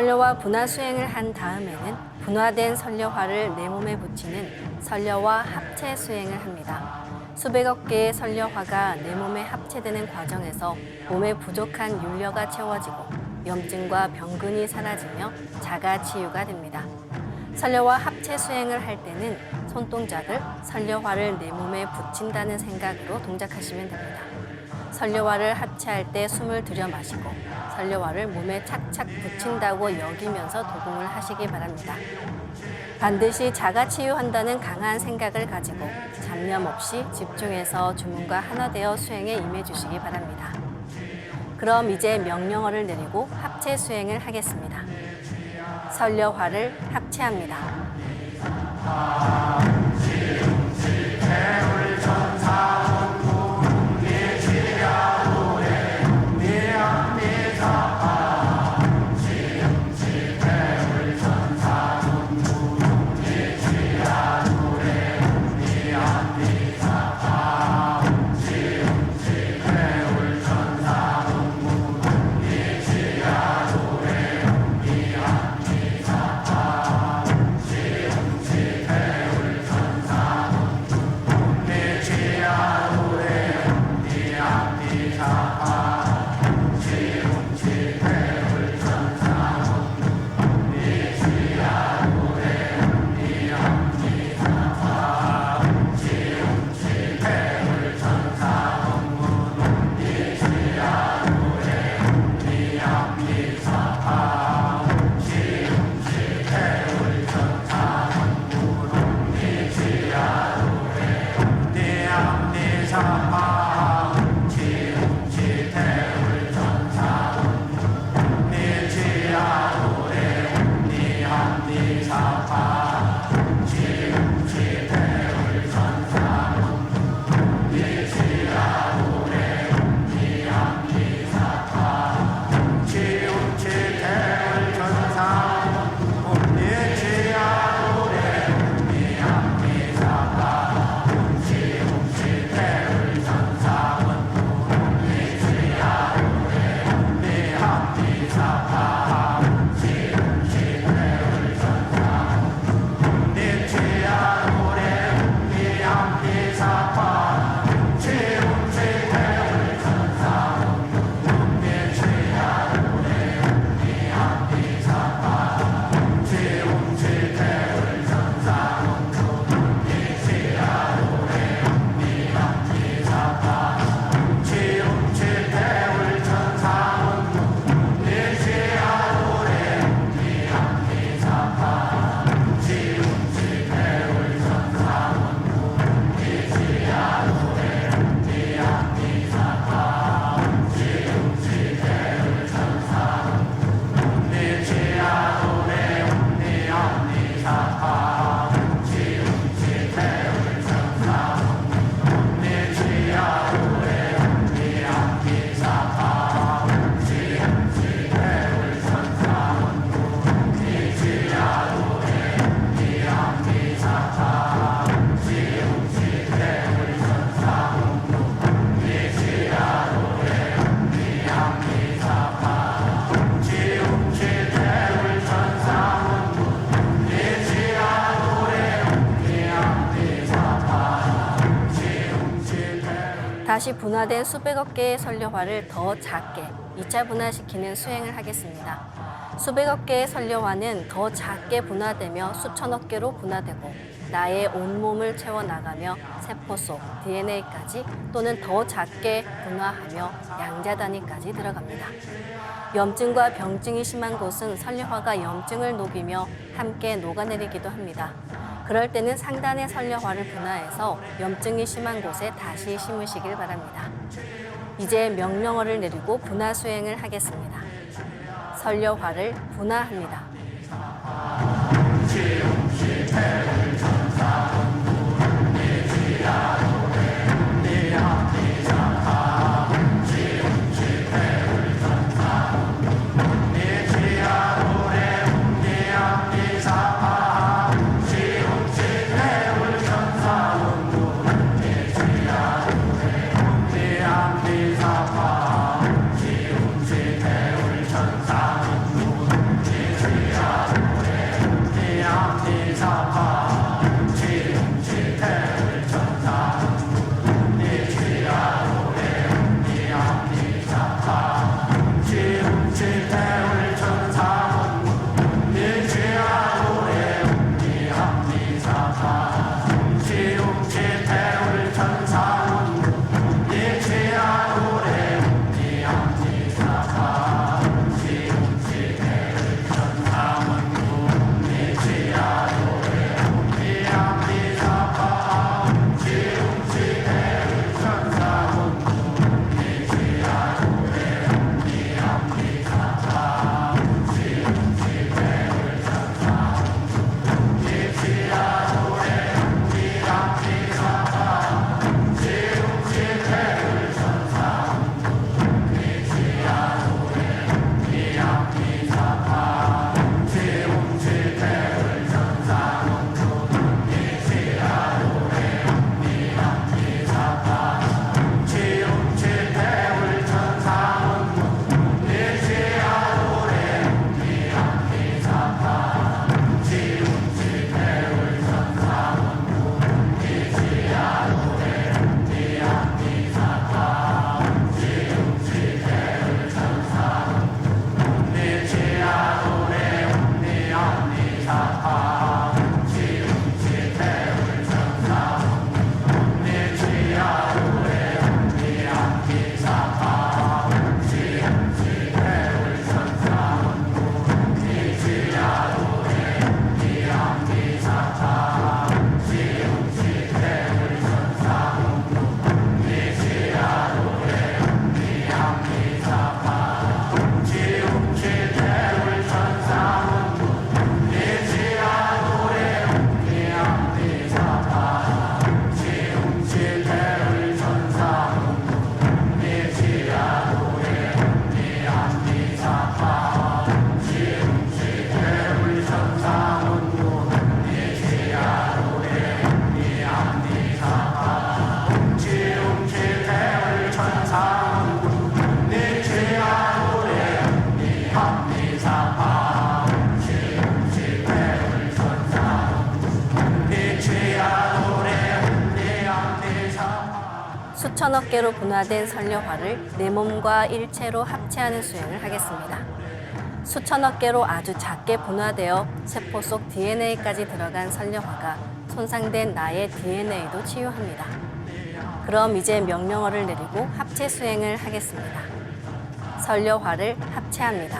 설려와 분화 수행을 한 다음에는 분화된 설려화를 내 몸에 붙이는 설려화 합체 수행을 합니다. 수백억 개의 설려화가 내 몸에 합체되는 과정에서 몸에 부족한 윤려가 채워지고 염증과 병근이 사라지며 자가 치유가 됩니다. 설려화 합체 수행을 할 때는 손동작을 설려화를 내 몸에 붙인다는 생각으로 동작하시면 됩니다. 설려화를 합체할 때 숨을 들여 마시고 설려화를 몸에 착착 붙인다고 여기면서 도공을 하시기 바랍니다. 반드시 자가치유한다는 강한 생각을 가지고 잡념 없이 집중해서 주문과 하나 되어 수행에 임해주시기 바랍니다. 그럼 이제 명령어를 내리고 합체 수행을 하겠습니다. 설려화를 합체합니다. 다시 분화된 수백억 개의 설려화를 더 작게 2차 분화시키는 수행을 하겠습니다. 수백억 개의 설려화는 더 작게 분화되며 수천억 개로 분화되고 나의 온몸을 채워나가며 세포 속 DNA까지 또는 더 작게 분화하며 양자 단위까지 들어갑니다. 염증과 병증이 심한 곳은 설려화가 염증을 녹이며 함께 녹아내리기도 합니다. 그럴 때는 상단의 설려화를 분화해서 염증이 심한 곳에 다시 심으시길 바랍니다. 이제 명령어를 내리고 분화 수행을 하겠습니다. 설려화를 분화합니다. 사파 수천억 개로 분화된 선려화를 내 몸과 일체로 합체하는 수행을 하겠습니다. 수천억 개로 아주 작게 분화되어 세포 속 DNA까지 들어간 선려화가 손상된 나의 DNA도 치유합니다. 그럼 이제 명령어를 내리고 합체 수행을 하겠습니다. 선려화를 합체합니다.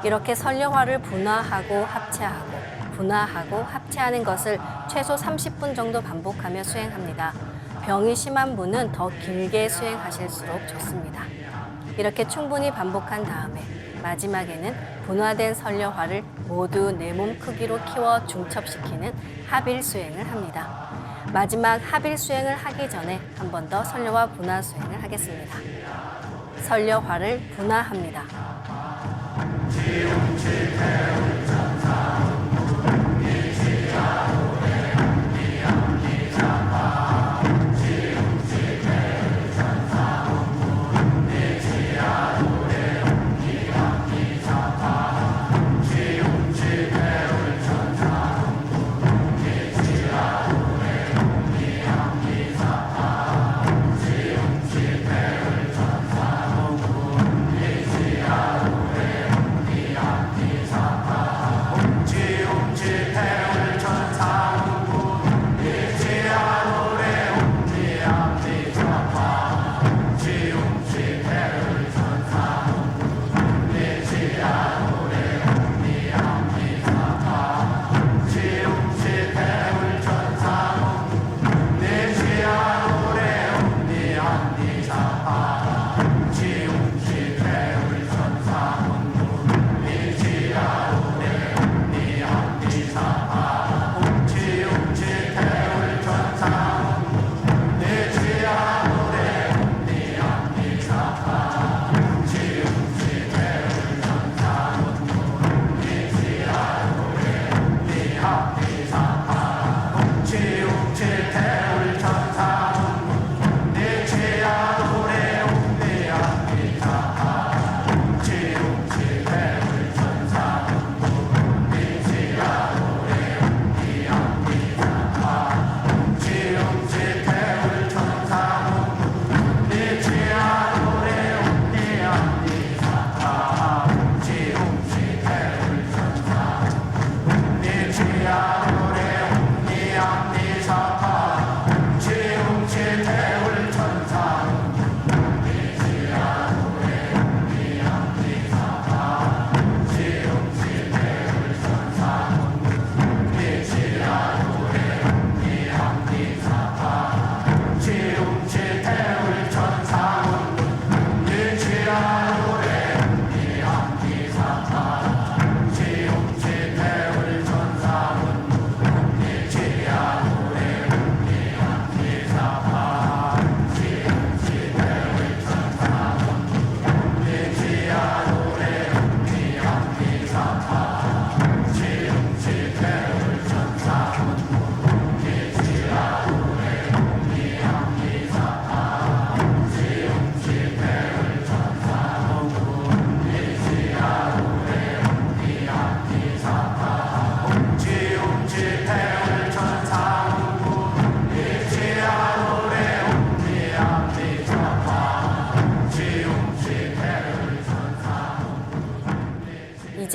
이렇게 선려화를 분화하고 합체하고 분화하고 합체하는 것을 최소 30분 정도 반복하며 수행합니다. 병이 심한 분은 더 길게 수행하실수록 좋습니다. 이렇게 충분히 반복한 다음에 마지막에는 분화된 선려화를 모두 내 몸 크기로 키워 중첩시키는 합일 수행을 합니다. 마지막 합일 수행을 하기 전에 한 번 더 선려화 분화 수행을 하겠습니다. 선려화를 분화합니다.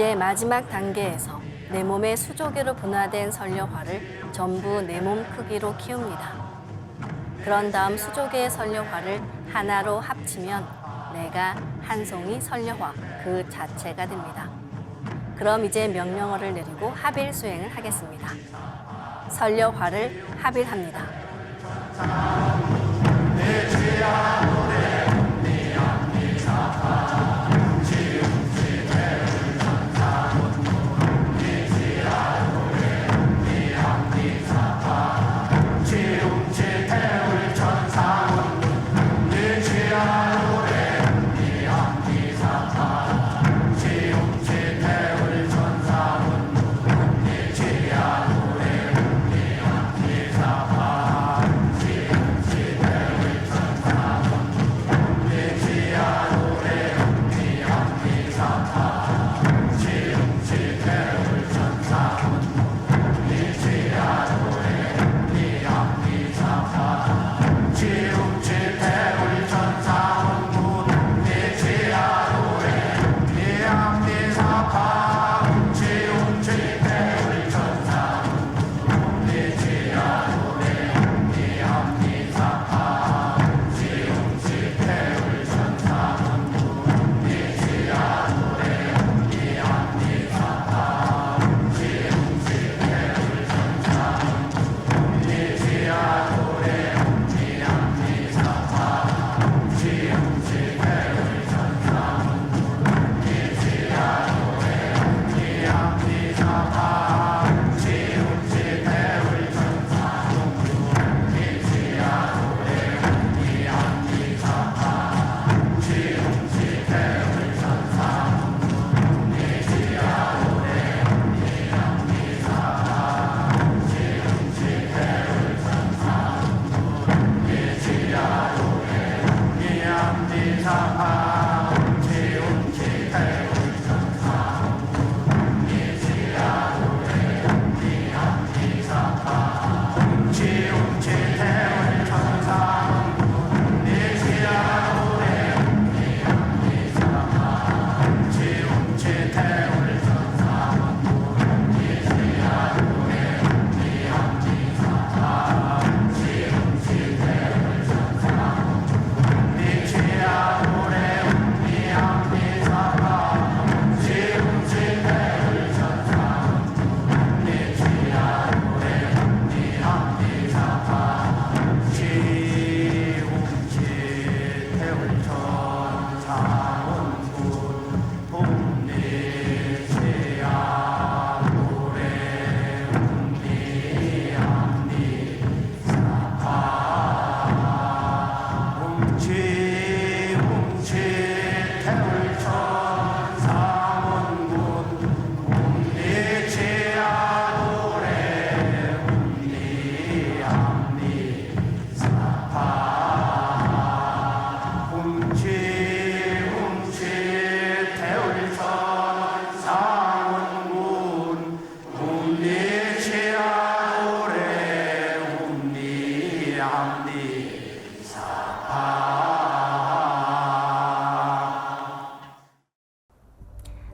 이제 마지막 단계에서 내 몸의 수조기로 분화된 설려화를 전부 내 몸 크기로 키웁니다. 그런 다음 수조기의 설려화를 하나로 합치면 내가 한 송이 설려화 그 자체가 됩니다. 그럼 이제 명령어를 내리고 합일 수행을 하겠습니다. 설려화를 합일합니다.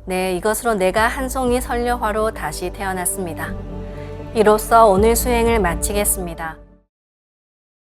네, 이것으로 내가 한 송이 설려화로 다시 태어났습니다. 이로써 오늘 수행을 마치겠습니다.